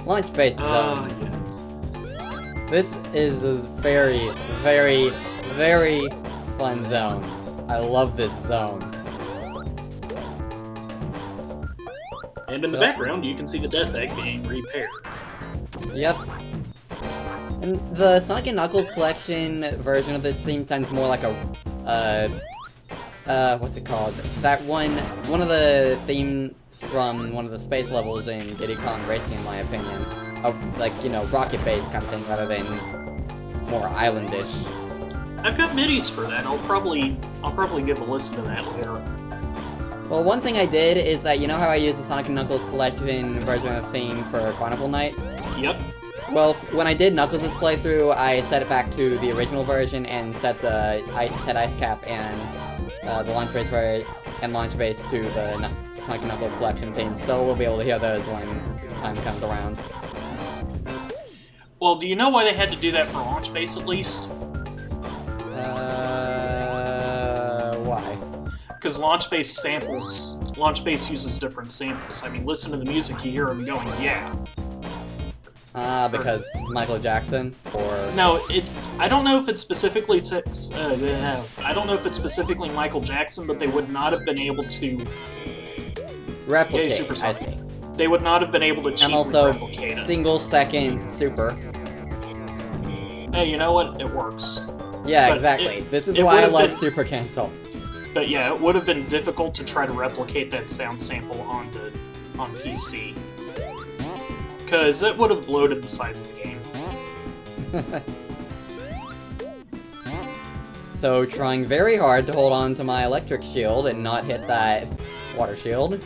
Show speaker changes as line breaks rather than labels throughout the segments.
Launch base zone.
Yes.
This is a very, very, very fun zone. I love this zone.
And in the background, you can see the Death Egg being repaired.
Yep. And the Sonic and Knuckles collection version of this theme sounds more like a, what's it called? That one of the themes from one of the space levels in Diddy Kong Racing, in my opinion. Like, you know, rocket-based kind of thing, rather than more islandish.
I've got midis for that. I'll probably give a listen to that later.
Well, one thing I did is that, you know how I used the Sonic and Knuckles collection version of the theme for Carnival Night?
Yep.
Well, when I did Knuckles' playthrough, I set it back to the original version and set Ice Cap and the launch base to the Sonic and Knuckles collection theme, so we'll be able to hear those when time comes around.
Well, do you know why they had to do that for launch base at least?
Why?
Because launch base uses different samples. I mean, listen to the music, you hear them going, yeah.
Because Michael Jackson, or...
No, I don't know if it's specifically Michael Jackson, but they would not have been able to
replicate,
Super
I see.
They would not have been able to cheaply
and also,
replicate it.
single-second super.
Hey, you know what? It works.
Yeah,
But
exactly. This is why I love Super Cancel.
But yeah, it would have been difficult to try to replicate that sound sample on PC. Because it would have bloated the size of the game.
So, trying very hard to hold on to my electric shield and not hit that water shield.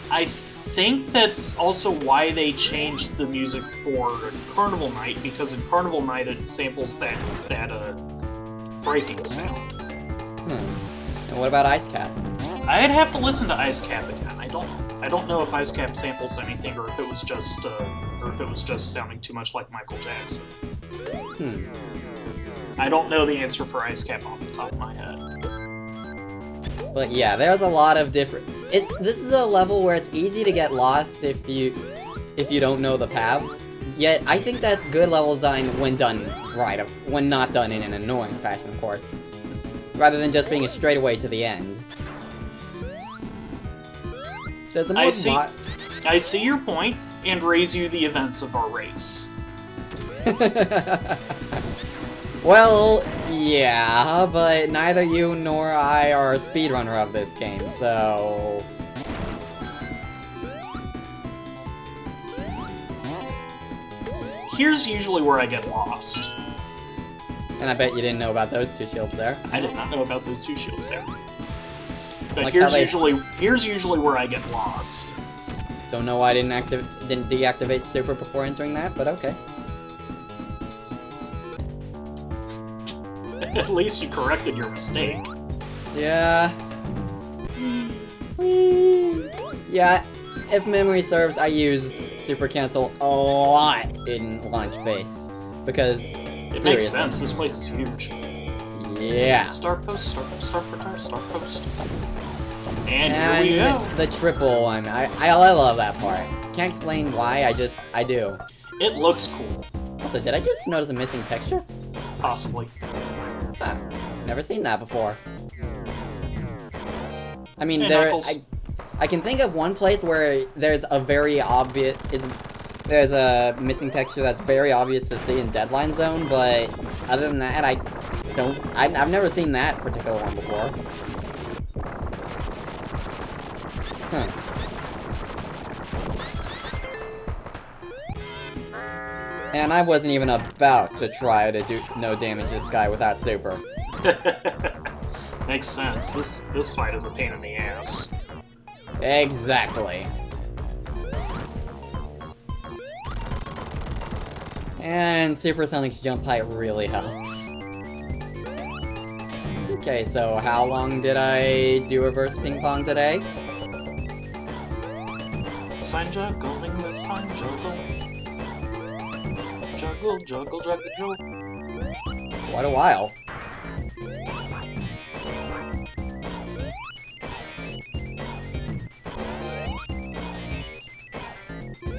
I think that's also why they changed the music for Carnival Night, because in Carnival Night it samples that breaking sound.
And what about Ice Cap?
I'd have to listen to Ice Cap again. I don't know if Ice Cap samples anything, or if it was just sounding too much like Michael Jackson. I don't know the answer for Ice Cap off the top of my head.
But yeah, there's a lot of different... This is a level where it's easy to get lost if you don't know the paths. Yet, I think that's good level design when done right, when not done in an annoying fashion, of course. Rather than just being a straightaway to the end. There's a more
I see your point, and raise you the events of our race.
Well, yeah, but neither you nor I are a speedrunner of this game, so...
Here's usually where I get lost.
And I bet you didn't know about those two shields there.
I did not know about those two shields there. But
Like
here's usually where I get lost.
Don't know why I didn't deactivate super before entering that, but okay.
At least you corrected your mistake.
Yeah. Yeah, if memory serves, I use Super Cancel a lot in launch base. Because,
it makes sense, this place is huge.
Yeah.
Start post. And here we go.
The triple one. I love that part. Can't explain why, I do.
It looks cool.
Also, did I just notice a missing texture?
Possibly.
Never seen that before. I mean,
hey,
I can think of one place where there's a very obvious... There's a missing texture that's very obvious to see in Deadline Zone, but other than that, I've never seen that particular one before. And I wasn't even about to try to do no damage this guy without super.
Makes sense. This fight is a pain in the ass.
Exactly. And Supersonic's jump height really helps. Okay, so how long did I do reverse ping pong today?
Sign juggling, the sign juggle. Juggle, juggle, juggle, juggle.
Quite a while.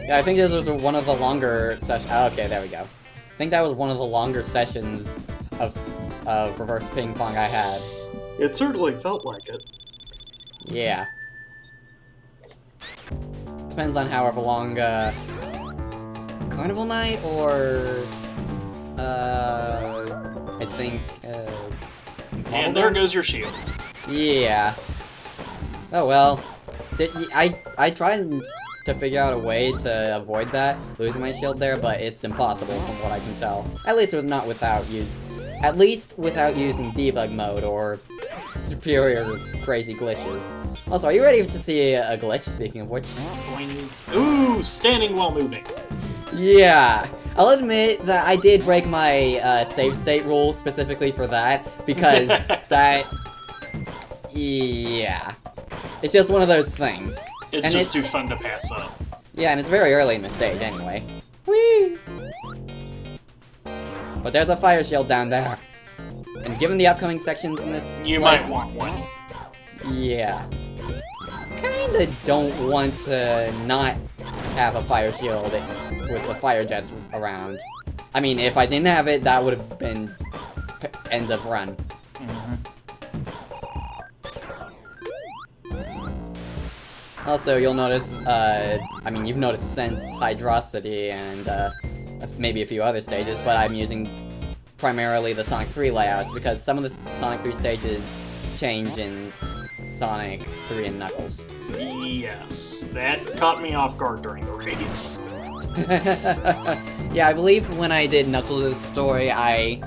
Yeah, I think this was one of the longer sessions. Oh, okay, there we go. I think that was one of the longer sessions of reverse ping pong I had.
It certainly felt like it.
Yeah. Depends on however long, Carnival Night or, I think,
And there goes your shield.
Yeah. Oh well. I tried to figure out a way to avoid that, losing my shield there, but it's impossible from what I can tell. At least without using debug mode or superior crazy glitches. Also, are you ready to see a glitch, speaking of which?
Ooh, standing while moving.
Yeah. I'll admit that I did break my save state rule specifically for that, because that... Yeah. It's just one of those things.
It's just too fun to pass up.
Yeah, and it's very early in the stage anyway. Whee! But there's a fire shield down there. And given the upcoming sections in this...
You might want one.
Yeah. Kinda don't want to not have a fire shield with the fire jets around. I mean, if I didn't have it, that would have been end of run. Also, you'll notice, I mean, you've noticed Sense, Hydrosity, and, maybe a few other stages, but I'm using primarily the Sonic 3 layouts, because some of the Sonic 3 stages change in Sonic 3 and Knuckles.
Yes, that caught me off guard during the race.
Yeah, I believe when I did Knuckles' story, I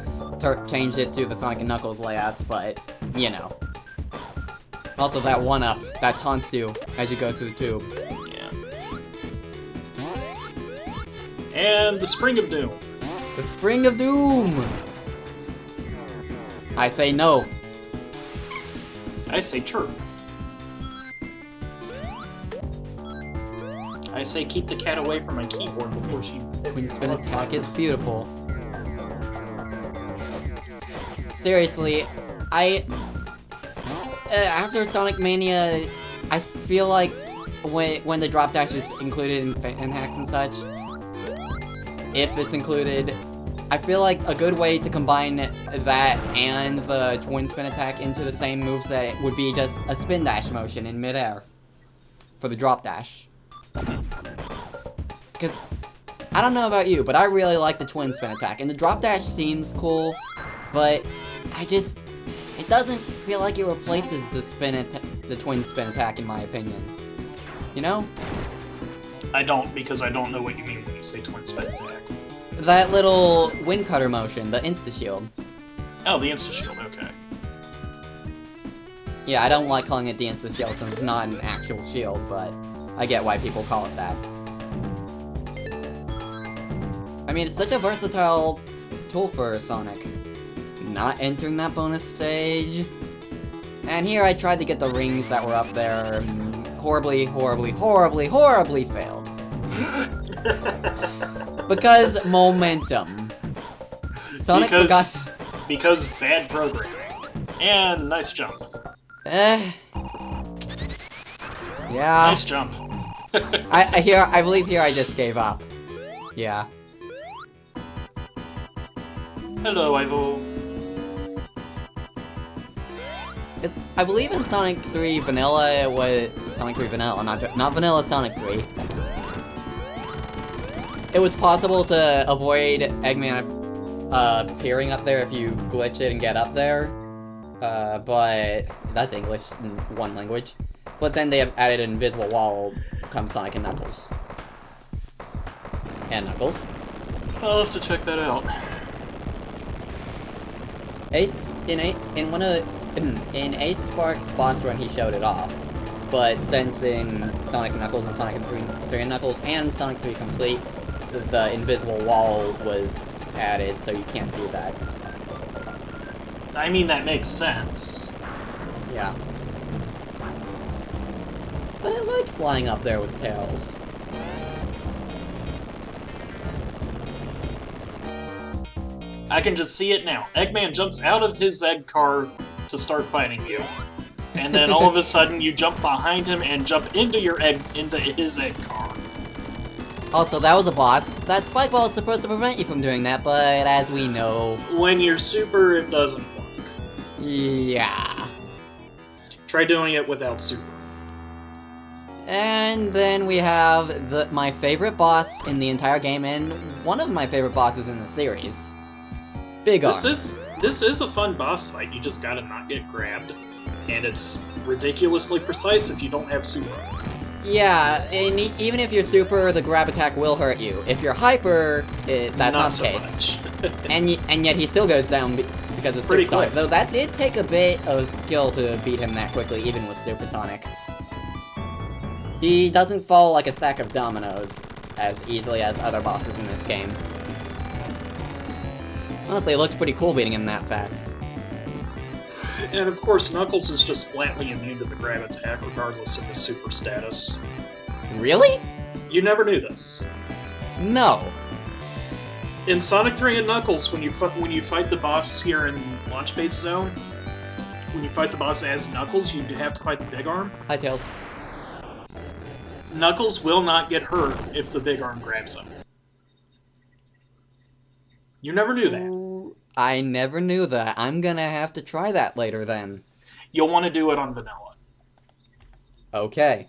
changed it to the Sonic and Knuckles layouts, but, you know. Also, that 1-up, that taunts you as you go through the tube.
Yeah. And the Spring of Doom.
The Spring of Doom! I say no.
I say chirp. I say keep the cat away from my keyboard before she...
Twin Spin Attack is beautiful. Seriously, after Sonic Mania, I feel like when the drop dash is included in hacks and such, if it's included, I feel like a good way to combine that and the twin spin attack into the same moveset would be just a spin dash motion in midair for the drop dash. Because, I don't know about you, but I really like the twin spin attack, and the drop dash seems cool, but it doesn't feel like it replaces the twin spin attack, in my opinion. You know?
I don't, because I don't know what you mean when you say twin spin attack.
That little wind cutter motion, the insta-shield.
Oh, the insta-shield, okay.
Yeah, I don't like calling it the insta-shield since it's not an actual shield, but I get why people call it that. I mean, it's such a versatile tool for Sonic. Not entering that bonus stage. And here I tried to get the rings that were up there. Horribly, horribly, horribly, horribly failed. Because momentum. Sonic
because bad programming. And nice jump.
Yeah.
Nice jump.
I believe here I just gave up. Yeah.
Hello, Ivo.
I believe in Sonic 3 Vanilla, it was... Sonic 3 Vanilla, not Vanilla Sonic 3. It was possible to avoid Eggman appearing up there if you glitch it and get up there. But... That's English in one language. But then they have added an invisible wall come Sonic and Knuckles. And Knuckles.
I'll have to check that out.
Ace, in Ace Spark's boss run, he showed it off. But since in Sonic Knuckles and Sonic 3 and Knuckles and Sonic 3 Complete, the invisible wall was added, so you can't do that.
I mean, that makes sense.
Yeah. But I liked flying up there with Tails.
I can just see it now. Eggman jumps out of his egg car to start fighting you. And then all of a sudden you jump behind him and jump into his egg car.
Also, that was a boss. That spike ball is supposed to prevent you from doing that, but as we know...
When you're super, it doesn't work.
Yeah.
Try doing it without super.
And then we have my favorite boss in the entire game, and one of my favorite bosses in the series. Big Arm.
This is a fun boss fight, you just gotta not get grabbed. And it's ridiculously precise if you don't have super.
Yeah, and even if you're super, the grab attack will hurt you. If you're hyper, that's not the case. and yet he still goes down because of Supersonic. Though that did take a bit of skill to beat him that quickly, even with Supersonic. He doesn't fall like a stack of dominoes as easily as other bosses in this game. Honestly, it looks pretty cool beating him that fast.
And of course, Knuckles is just flatly immune to the grab attack, regardless of his super status.
Really?
You never knew this.
No.
In Sonic 3 and Knuckles, when you fight the boss here in Launch Base Zone, when you fight the boss as Knuckles, you have to fight the Big Arm.
Hi, Tails.
Knuckles will not get hurt if the Big Arm grabs him. You never knew that.
I never knew that. I'm gonna have to try that later then.
You'll want to do it on vanilla.
Okay.